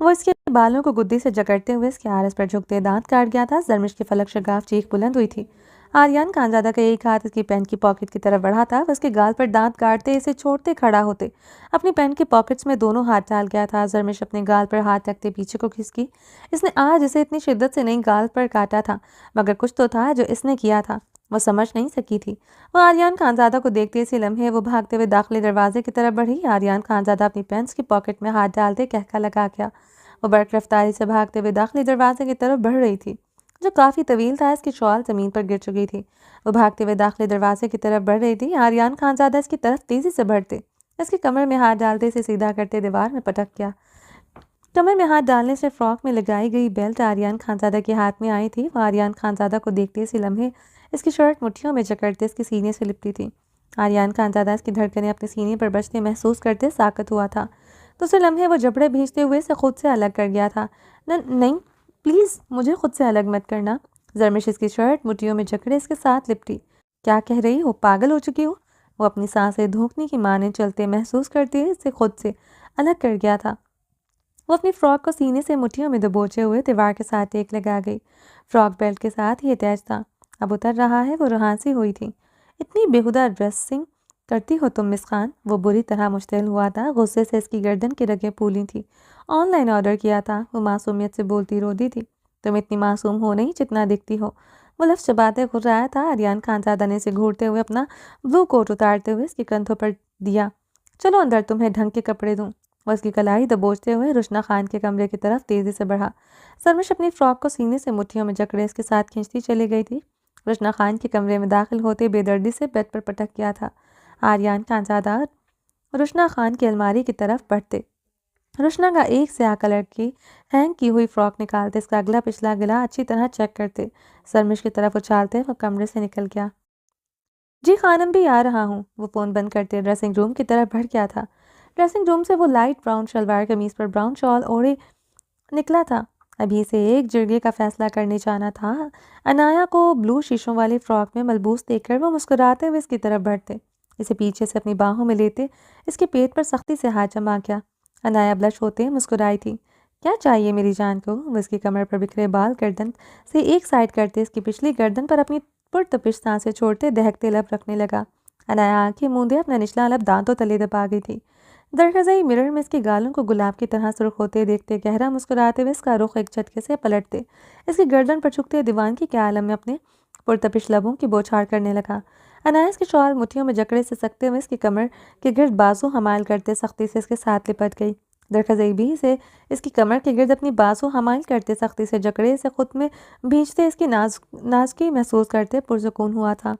A: وہ اس کے بالوں کو گدی سے جکڑتے ہوئے اس کے عارض پر جھکتے دانت کاٹ گیا تھا۔ زرمش کی فلک شگاف چیخ بلند ہوئی تھی۔ آریان خانزادہ کا ایک ہاتھ اس کی پینٹ کی پاکٹ کی طرف بڑھا تھا، وہ اس کے گال پر دانت کاٹتے اسے چھوڑتے کھڑا ہوتے اپنی پینٹ کی پاکٹس میں دونوں ہاتھ ڈال گیا تھا۔ زرمش اپنے گال پر ہاتھ رکھتے پیچھے کو کھسکی۔ اس نے آج اسے اتنی شدت سے نہیں گال پر کاٹا تھا، مگر کچھ تو تھا جو اس نے کیا تھا، وہ سمجھ نہیں سکی تھی۔ وہ آریان خانزادہ کو دیکھتے اسی لمحے وہ بھاگتے ہوئے داخلی دروازے کی طرف بڑھی۔ آریان خانزادہ اپنی پینٹس کی پاکٹ میں ہاتھ ڈالتے کہہ لگا گیا۔ وہ برق رفتاری سے بھاگتے ہوئے داخلی دروازے کی طرف بڑھ رہی تھی، جو کافی طویل تھا۔ اس کی شال زمین پر گر چکی تھی۔ وہ بھاگتے ہوئے داخلی دروازے کی طرف بڑھ رہی تھی۔ آریان خانزادہ اس کی طرف تیزی سے بڑھتے اس کی کمر میں ہاتھ ڈالتے اسے سیدھا کرتے دیوار میں پٹک گیا۔ کمر میں ہاتھ ڈالنے سے فراک میں لگائی گئی بیلٹ آریان خانزادہ کے ہاتھ میں آئی تھی۔ وہ آریان خانزادہ کو دیکھتے اسی لمحے اس کی شرٹ مٹھیوں میں جکڑتے اس کے سینے سے لپٹی تھی۔ آریان خانزادہ اس کی دھڑکنیں اپنے سینے پر بجتے محسوس کرتے ساکت ہوا تھا۔ دوسرے لمحے وہ جبڑے بھیجتے ہوئے اسے خود سے الگ کر گیا تھا۔ نہیں پلیز، مجھے خود سے الگ مت کرنا۔ زرمش اس کی شرٹ مٹھیوں میں جکڑے اس کے ساتھ لپٹی۔ کیا کہہ رہی ہو؟ پاگل ہو چکی ہو؟ وہ اپنی سانسیں دھوکنے کی مانند چلتے محسوس کرتے اسے خود سے الگ کر گیا تھا۔ وہ اپنی فراک کو سینے سے مٹھیوں میں دبوچے ہوئے دیوار کے ساتھ ٹیک لگا گئی۔ فراک بیلٹ کے ساتھ ہی اٹیچ تھا، اب اتر رہا ہے۔ وہ رہانسی ہوئی تھی۔ اتنی بیہودہ ڈریسنگ کرتی ہو تم مس خان؟ وہ بری طرح مشتعل ہوا تھا، غصے سے اس کی گردن کی رگیں پھولی تھی۔ آن لائن آرڈر کیا تھا، وہ معصومیت سے بولتی روتی تھی۔ تم اتنی معصوم ہو نہیں جتنا دکھتی ہو، وہ لفظ چباتے گھررایا تھا۔ آریان خانزادہ نے اسے گھورتے ہوئے اپنا بلو کوٹ اتارتے ہوئے اس کی کندھوں پر دیا۔ چلو اندر، تمہیں ڈھنگ کے کپڑے دوں۔ وہ اس کی کلائی دبوچتے ہوئے رشنا خان کے کمرے کی طرف تیزی سے بڑھا۔ زرمش اپنی فراک کو سینے سے مٹھیوں میں جکڑے اس کے ساتھ کھینچتی چلی گئی تھی۔ رشنا خان کے کمرے میں داخل ہوتے بے دردی سے بیڈ پر پٹک گیا تھا۔ آریان خانزادہ رشنا خان کی الماری کی طرف بڑھتے رشنا کا ایک سیاہ کلر کی ہینگ کی ہوئی فراک نکالتے اس کا اگلا پچھلا گلا اچھی طرح چیک کرتے زرمش کی طرف اچھالتے وہ کمرے سے نکل گیا۔ جی خانم بھی آ رہا ہوں۔ وہ فون بند کرتے ڈریسنگ روم کی طرف بڑھ گیا تھا۔ ڈریسنگ روم سے وہ لائٹ براؤن شلوار قمیض پر براؤن شال اوڑھے نکلا تھا۔ ابھی سے ایک جرگے کا فیصلہ کرنے جانا تھا۔ انایا کو بلو شیشوں والی فراک میں ملبوس دیکھ کر وہ مسکراتے ہوئے اس کی طرف بڑھتے اسے پیچھے سے اپنی باہوں میں لیتے اس کے پیٹ پر سختی سے ہاتھ جما گیا۔ انایا بلش ہوتے مسکرائی تھی۔ کیا چاہیے میری جان کو؟ وہ اس کی کمر پر بکھرے بال گردن سے ایک سائڈ کرتے اس کی پچھلی گردن پر اپنی پرتپش سانسیں چھوڑتے دہکتے لب رکھنے لگا۔ انایا آنکھیں موندے اپنا نچلا لب دانتوں تلے دبا گئی تھی۔ درخزئی مرر میں اس کے گالوں کو گلاب کی طرح سرخ ہوتے دیکھتے گہرا مسکراتے ہوئے اس کا رخ ایک جھٹکے سے پلٹتے اس کی گردن پر جھکتے دیوانگی کے عالم میں اپنے پرتپش لبوں کی بوچھاڑ کرنے لگا۔ انایا اس کی شال مٹھیوں میں جکڑے سے سکتے ہوئے اس کی کمر کے گرد بازو حمائل کرتے سختی سے اس کے ساتھ لپٹ گئی۔ درخزئی بھی سے اس کی کمر کے گرد اپنی بازو حمائل کرتے سختی سے جکڑے اسے خود میں بھینچتے اس کی نازکی محسوس کرتے پرسکون ہوا تھا۔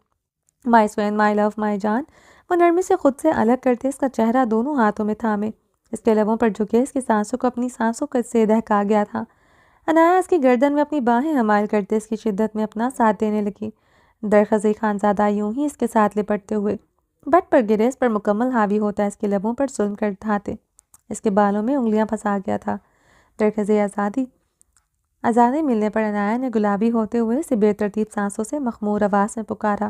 A: مائی سوین، مائی لو، مائی جان، وہ نرمی سے خود سے الگ کرتے اس کا چہرہ دونوں ہاتھوں میں تھامے اس کے لبوں پر جھکے اس کی سانسوں کو اپنی سانسوں سے دہکا گیا تھا۔ انایا اس کی گردن میں اپنی باہیں حمائل کرتے اس کی شدت میں اپنا ساتھ دینے لگی۔ درخزئی خانزادہ یوں ہی اس کے ساتھ لپٹتے ہوئے بیڈ پر گرے اس پر مکمل حاوی ہوتا اس کے لبوں پر ظلم کر دھاتے اس کے بالوں میں انگلیاں پھنسا گیا تھا۔ درخزئی آزادی ملنے پر انایا نے گلابی ہوتے ہوئے اسے بے ترتیب سانسوں سے مخمور آواز میں پکارا۔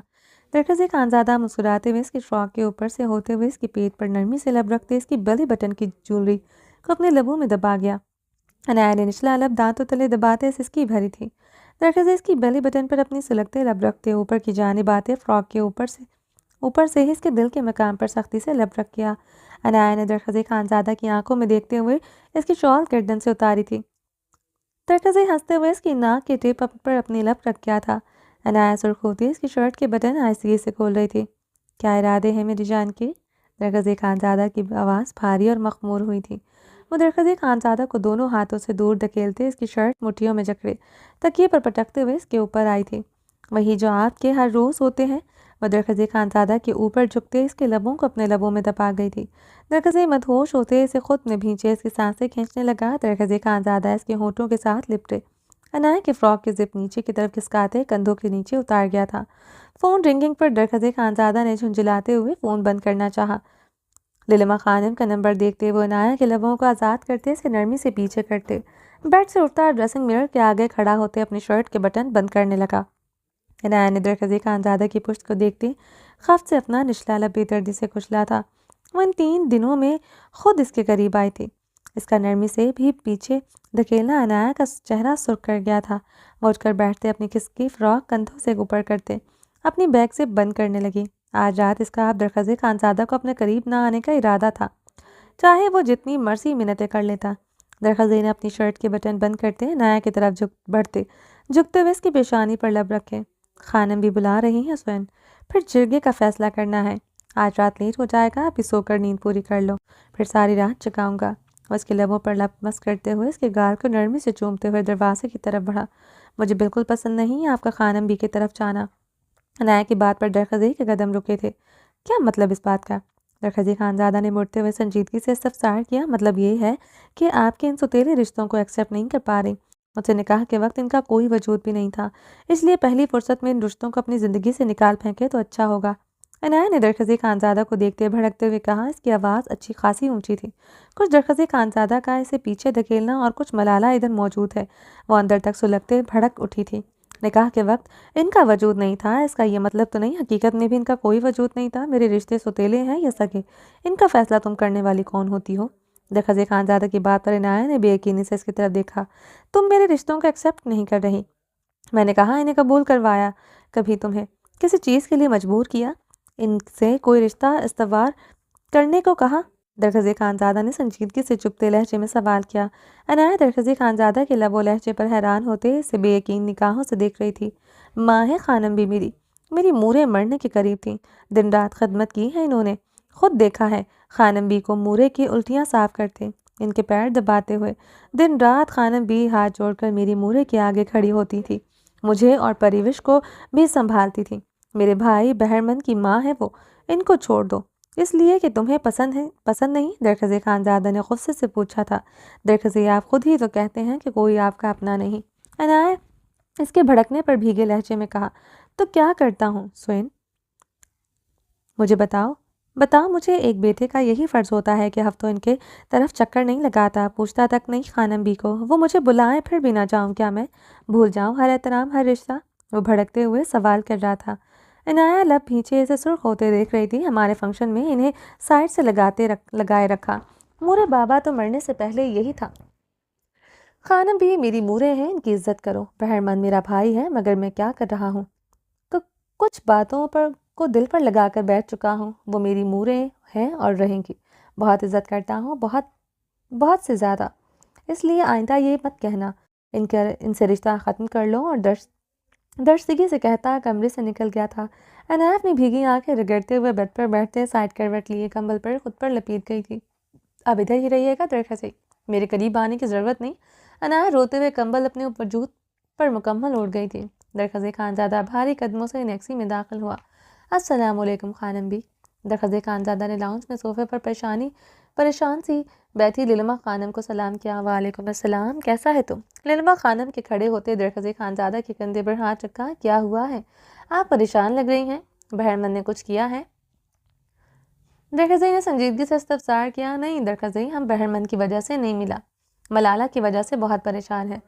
A: درخزئی خانزادہ مسکراتے ہوئے اس کی فراک کے اوپر سے ہوتے ہوئے اس کی پیٹ پر نرمی سے لب رکھتے اس کی بیلی بٹن کی جولری کو اپنے لبوں میں دبا گیا۔ انایا نے نچلا لب دانتوں تلے دباتے سسکی بھری تھی۔ درخزئی اس کی بیلی بٹن پر اپنی سلگتے لب رکھتے اوپر کی جانب آتے فراک کے اوپر سے ہی اس کے دل کے مقام پر سختی سے لب رکھ گیا۔ انایا نے درخزئی خانزادہ کی آنکھوں میں دیکھتے ہوئے اس کی شال گردن سے اتاری تھی۔ درخزئی ہنستے ہوئے اس کی ناک کے ٹپ پر اپنی لب رکھ گیا تھا۔ انایا سرخ ہوتی اس کی شرٹ کے بٹن آہستگی سے کھول رہی تھی۔ کیا ارادے ہیں میری جان کے؟ درخزئی خانزادہ کی آواز بھاری اور مخمور ہوئی تھی۔ وہ درخزئی خانزادہ کو دونوں ہاتھوں سے دور دھکیلتے اس کی شرٹ مٹھیوں میں جکڑے تکیے پر پٹکتے ہوئے اس کے اوپر آئی تھی۔ وہی جو آپ کے ہر روز ہوتے ہیں، وہ درخزی خانزادہ کے اوپر جھکتے اس کے لبوں کو اپنے لبوں میں دبا گئی تھی۔ درخزی مدہوش ہوتے اسے خود میں بھینچے اس کی سانسیں کھینچنے لگا۔ درخزی خانزادہ اس کے ہونٹوں کے ساتھ لپٹے۔ عنایہ کے فراک کی زپ نیچے کی طرف کھسکاتے کندھوں کے نیچے اتار گیا تھا۔ فون رنگنگ پر درخزی خانزادہ نے جھنجھلاتے ہوئے فون بند کرنا چاہا۔ لیلما خانم کا نمبر دیکھتے وہ عنایہ کے لبوں کو آزاد کرتے اسے نرمی سے پیچھے کرتے بیڈ سے اٹھتا اور ڈریسنگ مرر کے آگے کھڑا ہوتے اپنی شرٹ کے بٹن بند کرنے لگا۔ عنایہ نے درخزی خانزادہ کی پشت کو دیکھتے خفت سے اپنا نچلا لب بے دردی سے کچلا تھا۔ وہ ان 3 دنوں میں خود اس کے قریب آئی تھی۔ اس کا نرمی سے بھی پیچھے دھکیلنا عنایہ کا چہرہ سرخ کر گیا تھا۔ وہ اٹھ کر بیٹھتے اپنی کسکی فراک کندھوں سے اوپر کرتے اپنی بیگ سے بند کرنے لگی۔ آج رات اس کا آپ درخزی خانزادہ کو اپنے قریب نہ آنے کا ارادہ تھا، چاہے وہ جتنی مرضی منتیں کر لیتا۔ درخزی نے اپنی شرٹ کے بٹن بند کرتے عنایہ کی طرف جھکتے ہوئے اس کی پیشانی پر لب رکھے۔ خانم بھی بلا رہی ہیں سوین، پھر جرگے کا فیصلہ کرنا ہے۔ آج رات لیٹ ہو جائے گا، ابھی سو کر نیند پوری کر لو، پھر ساری رات جگاؤں گا۔ وہ اس کے لبوں پر لب مس کرتے ہوئے اس کے گال کو نرمی سے چومتے ہوئے دروازے کی طرف بڑھا۔ مجھے بالکل پسند نہیں ہے آپ کا خانم بی کی طرف جانا۔ عنایہ کی بات پر درخزی کے قدم رکے تھے۔ کیا مطلب اس بات کا؟ درخزی خانزادہ نے مڑتے ہوئے سنجیدگی سے استفسار کیا۔ مطلب یہ ہے کہ آپ کے ان ستیلے رشتوں کو ایکسیپٹ نہیں کر پا رہی۔ مجھ سے نکاح کے وقت ان کا کوئی وجود بھی نہیں تھا، اس لیے پہلی فرصت میں ان رشتوں کو اپنی زندگی سے نکال پھینکے تو اچھا ہوگا۔ عنایہ نے درخزی خانزادہ کو دیکھتے بھڑکتے ہوئے کہا۔ اس کی آواز اچھی خاصی اونچی تھی۔ کچھ درخزی خانزادہ کا اسے پیچھے دھکیلنا اور کچھ ملالہ ادھر موجود ہے۔ وہ اندر تک سلگتے بھڑک اٹھی تھی۔ نکاح کے وقت ان کا وجود نہیں تھا، اس کا یہ مطلب تو نہیں حقیقت میں بھی ان کا کوئی وجود نہیں تھا۔ میرے رشتے ستیلے ہیں یا سگے، ان کا فیصلہ تم کرنے والی کون ہوتی ہو؟ درخزی خانزادہ کی بات پر عنایہ نے بے یقینی سے اس کی طرف دیکھا۔ تم میرے رشتوں کو ایکسیپٹ نہیں کر رہی، میں نے کہاں انہیں قبول کروایا؟ کبھی تمہیں کسی چیز کے لیے مجبور کیا؟ ان سے کوئی رشتہ استوار کرنے کو کہا؟ درخزی خانزادہ نے سنجیدگی سے چپتے لہجے میں سوال کیا۔ عنایہ درخزی خانزادہ کے لب و لہجے پر حیران ہوتے اسے بے یقین نگاہوں سے دیکھ رہی تھی۔ ماں ہے خانم بھی میری موریں مرنے کے قریب تھیں، دن رات خدمت کی ہے انہوں نے، خود دیکھا ہے خانم بی کو مورے کی الٹیاں صاف کرتے، ان کے پیر دباتے ہوئے دن رات خانم بی ہاتھ جوڑ کر میری مورے کے آگے کھڑی ہوتی تھی، مجھے اور پریوش کو بھی سنبھالتی تھی۔ میرے بھائی بہرمن کی ماں ہے وہ، ان کو چھوڑ دو۔ اس لیے کہ تمہیں پسند نہیں؟ درخزی خانزادہ نے غصے سے پوچھا تھا۔ درخزی آپ خود ہی تو کہتے ہیں کہ کوئی آپ کا اپنا نہیں۔ عنایہ اس کے بھڑکنے پر بھیگے لہجے میں کہا۔ تو کیا کرتا ہوں سوین؟ مجھے بتاؤ مجھے ایک بیٹے کا یہی فرض ہوتا ہے کہ ہفتوں ان کے طرف چکر نہیں لگاتا، پوچھتا تک نہیں خانم بی کو، وہ مجھے بلائیں پھر بھی نہ جاؤں، کیا میں بھول جاؤں ہر احترام ہر رشتہ؟ وہ بھڑکتے ہوئے سوال کر رہا تھا۔ عنایہ لب بھینچے اسے سرخ ہوتے دیکھ رہی تھی۔ ہمارے فنکشن میں انہیں سائڈ سے لگائے رکھا، مورے بابا تو مرنے سے پہلے یہی تھا۔ خانم بھی میری مورے ہیں، ان کی عزت کرو۔ بہرمن میرا بھائی ہے، مگر میں کیا کر رہا ہوں؟ کچھ باتوں کو دل پر لگا کر بیٹھ چکا ہوں۔ وہ میری مورے ہیں اور رہیں گی۔ بہت عزت کرتا ہوں، بہت سے زیادہ، اس لیے آئندہ یہ مت کہنا ان سے رشتہ ختم کر لو۔ اور درشتگی سے کہتا کمرے سے نکل گیا تھا۔ عنایہ اپنی بھیگی آنکھیں رگڑتے ہوئے بیڈ پر بیٹھتے سائڈ کروٹ لیے کمبل پر خود پر لپیٹ گئی تھی۔ اب ادھر ہی رہیے گا درخزی، میرے قریب آنے کی ضرورت نہیں۔ عنایہ روتے ہوئے کمبل اپنے وجود پر مکمل اوڑھ گئی تھی۔ درخزی خانزادہ بھاری قدموں سے نیکسی میں داخل ہوا۔ السلام علیکم خانم بی۔ درخزی خانزادہ نے لاؤنج میں صوفے پر پریشان سی بیٹھی لیلما خانم کو سلام کیا۔ وعلیکم السلام، کیسا ہے تم؟ لیلما خانم کے کھڑے ہوتے درخزی خانزادہ کے کندھے پر ہاتھ رکھا۔ کیا ہوا ہے؟ آپ پریشان لگ رہی ہیں، بہرمن نے کچھ کیا ہے؟ درخزی نے سنجیدگی سے استفسار کیا۔ نہیں درخزی، ہم بہرمن کی وجہ سے نہیں ملا، ملالہ کی وجہ سے بہت پریشان ہے۔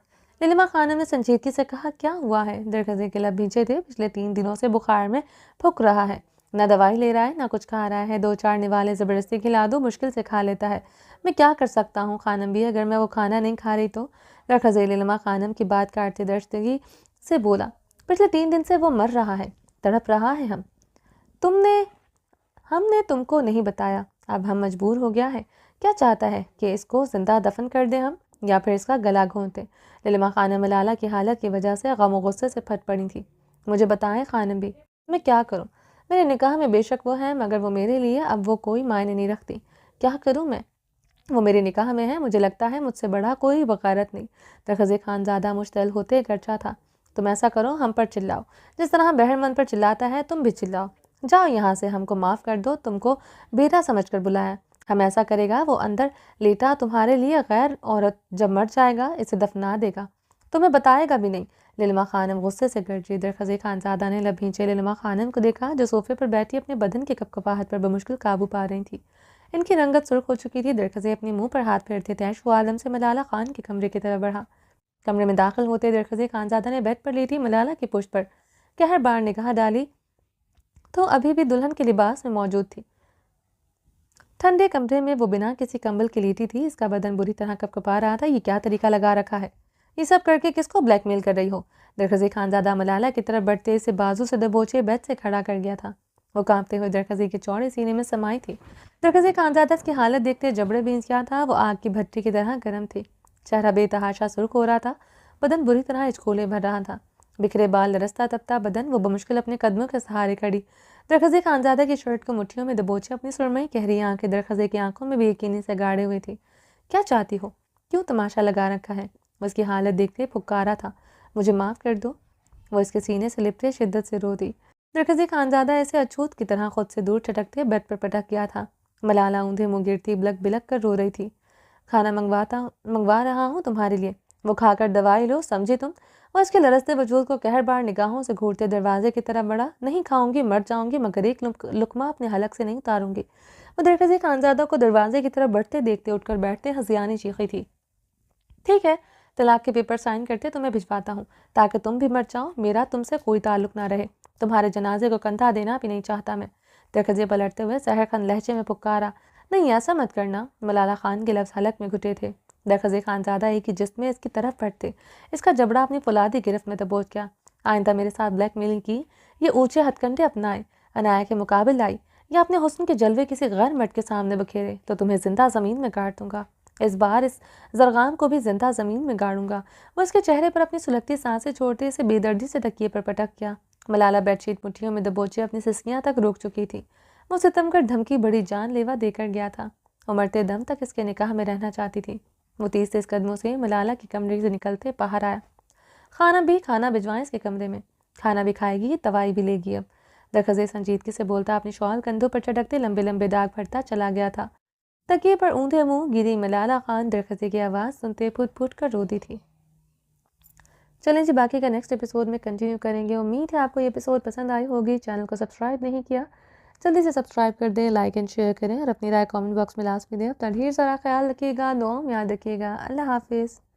A: لیلما خانم نے سنجیدگی سے کہا۔ کیا ہوا ہے؟ درخزی کے لب بھینچے تھے۔ پچھلے 3 دنوں سے بخار میں پھک رہا ہے، نہ دوائی لے رہا ہے نہ کچھ کھا رہا ہے۔ 2-4 نوالے زبردستی کھلا دو، مشکل سے کھا لیتا ہے۔ میں کیا کر سکتا ہوں خانم بھی، اگر میں وہ کھانا نہیں کھا رہی تو؟ درخزی لیلما خانم کی بات کاٹتے درشتگی سے بولا۔ پچھلے 3 دن سے وہ مر رہا ہے، تڑپ رہا ہے۔ ہم نے تم کو نہیں بتایا، اب ہم مجبور ہو گیا ہے۔ کیا چاہتا ہے کہ اس کو زندہ دفن کر دیں ہم، یا پھر اس کا گلا گھونٹیں؟ لیلما خانم ملالہ کی حالت کی وجہ سے غم و غصے سے پھٹ پڑی تھی۔ مجھے بتائیں خانم بھی، میں کیا کروں؟ میرے نکاح میں بے شک وہ ہیں، مگر وہ میرے لیے اب وہ کوئی معنی نہیں رکھتی۔ کیا کروں میں؟ وہ میرے نکاح میں ہے، مجھے لگتا ہے مجھ سے بڑا کوئی بغیرت نہیں۔ درخزی خانزادہ مشتعل ہوتے گرچا تھا۔ تم ایسا کرو، ہم پر چلاؤ، جس طرح بہرمند پر چلاتا ہے تم بھی چلاؤ، جاؤ یہاں سے، ہم کو معاف کر دو، تم کو بیٹا سمجھ کر بلایا، ہم ایسا کرے گا، وہ اندر لیٹا تمہارے لیے غیر عورت جب مر جائے گا اسے دفنا دے گا، تمہیں بتائے گا بھی نہیں۔ لیلما خانم غصے سے گرجی۔ درخزی خانزادہ نے لب بھینچے لیلما خانم کو دیکھا جو صوفے پر بیٹھی اپنے بدن کی کپکپاہٹ پر بمشکل قابو پا رہی تھی۔ ان کی رنگت سرخ ہو چکی تھی۔ درخزی اپنے منہ پر ہاتھ پھیرتے تیش و عالم سے ملالہ خان کے کمرے کی طرف بڑھا۔ کمرے میں داخل ہوتے درخزی خانزادہ نے بیڈ پر لیٹی ملالہ کی پشت پر قہر بار نگاہ ڈالی تو ابھی بھی دلہن کے لباس میں موجود تھی۔ ٹھنڈے کمرے میں وہ بنا کسی کمبل کی لیٹی تھی، اس کا بدن بری طرح کپکپا رہا تھا۔ یہ کیا طریقہ لگا رکھا ہے؟ یہ سب کر کے کس کو بلیک میل کر رہی ہو؟ درخزی خانزادہ ملالہ کی طرف بڑھتے اسے بازو سے دبوچے بیڈ سے کھڑا کر گیا تھا۔ وہ کانپتے ہوئے درخزی کے چوڑے سینے میں سمائی تھی۔ درخزی خانزادہ اس کی حالت دیکھتے جبڑے بھینس گیا تھا۔ وہ آگ کی بھٹی کی طرح گرم تھی، چہرہ بے تحاشا سرخ ہو رہا تھا، بدن بری طرح اچکولے بھر رہا تھا، بکھرے بال لرزتا تپتا بدن۔ وہ بمشکل اپنے قدموں کے سہارے کھڑی، درخزی خانزادہ کی شرٹ کو مٹھیوں میں دبوچے اپنی سرمئی گہری آنکھیں درخزی کی آنکھوں میں بے یقینی سے گاڑے ہوئی تھی۔ کیا چاہتی ہو؟ کیوں تماشا لگا رکھا ہے؟ وہ اس کی حالت دیکھتے پھکارا تھا۔ مجھے معاف کر دو۔ وہ اس کے سینے سے لپٹے شدت سے رو دی۔ درخزی خانزادہ ایسے اچھوت کی طرح خود سے دور چٹکتے بیڈ پر پٹک گیا تھا۔ ملالہ اوندھے منہ گرتی بلک بلک کر رو رہی تھی۔ کھانا منگوا رہا ہوں تمہارے لیے، وہ کھا کر دوائی لو، سمجھے تم؟ وہ اس کے لرزتے وجود کو قہر بار نگاہوں سے گھورتے دروازے کی طرف بڑھا۔ نہیں کھاؤں گی، مر جاؤں گی، مگر ایک لقمہ اپنے حلق سے نہیں اتاروں گی۔ وہ درخزی خانزادہ کو دروازے کی طرف بڑھتے دیکھتے اٹھ کر بیٹھتے ہنسیانی چیخی تھی۔ ٹھیک ہے، طلاق کے پیپر سائن کرتے تمہیں بھجواتا ہوں تاکہ تم بھی مر جاؤ، میرا تم سے کوئی تعلق نہ رہے، تمہارے جنازے کو کندھا دینا بھی نہیں چاہتا میں۔ درخزی پلٹتے ہوئے سحرخند لہجے میں پکارا۔ نہیں ایسا مت کرنا۔ ملالہ خان کے لفظ حلق میں گھٹے تھے۔ درخزی خانزادہ ایک ہی جسم میں اس کی طرف بڑھتے، اس کا جبڑا اپنی فولادی گرفت میں دبوچ گیا۔ آئندہ میرے ساتھ بلیک میلنگ کی، یہ اونچے ہتھ کنڈے اپنائے، انایا کے مقابل لائی، یا اپنے حسن کے جلوے کسی غیر مرد کے سامنے بکھیرے تو تمہیں زندہ زمین میں گاڑ دوں گا۔ اس بار اس زرغام کو بھی زندہ زمین میں گاڑوں گا۔ وہ اس کے چہرے پر اپنی سلگتی سانسیں چھوڑتے اسے بے دردی سے تکیے پر پٹک گیا۔ ملالہ بیڈ شیٹ مٹھیوں میں دبوچے اپنی سسکیاں تک روک چکی تھی۔ وہ ستم کر دھمکی بڑی جان لیوا دے کر گیا تھا۔ وہ مرتے دم تک اس کے نکاح میں رہنا چاہتی تھی۔ وہ تیز تیز قدموں سے ملالہ کے کمرے سے نکلتے باہر آیا۔ کھانا بھجوائیں اس کے کمرے میں، کھانا بھی کھائے گی، دوائی بھی لے گی اب۔ درخزی سنجیدگی سے بولتا اپنی شال کندھوں پر چٹکتے لمبے لمبے داغ بھرتا چلا گیا تھا۔ تکیے پر اوندھے منہ گری ملالہ خان درخزی کی آواز سنتے پھوٹ پھوٹ کر روتی تھی۔ چلیں جی، باقی کا نیکسٹ ایپیسوڈ میں کنٹینیو کریں گے۔ امید ہے آپ کو یہ ایپیسوڈ پسند آئی ہوگی۔ چینل کو سبسکرائب نہیں کیا، جلدی سے سبسکرائب کر دیں، لائک اینڈ شیئر کریں اور اپنی رائے کامنٹ باکس میں لازمی دیں۔ اپنا ڈھیر سارا خیال رکھیے گا، دعاؤں میں یاد رکھیے گا۔ اللہ حافظ۔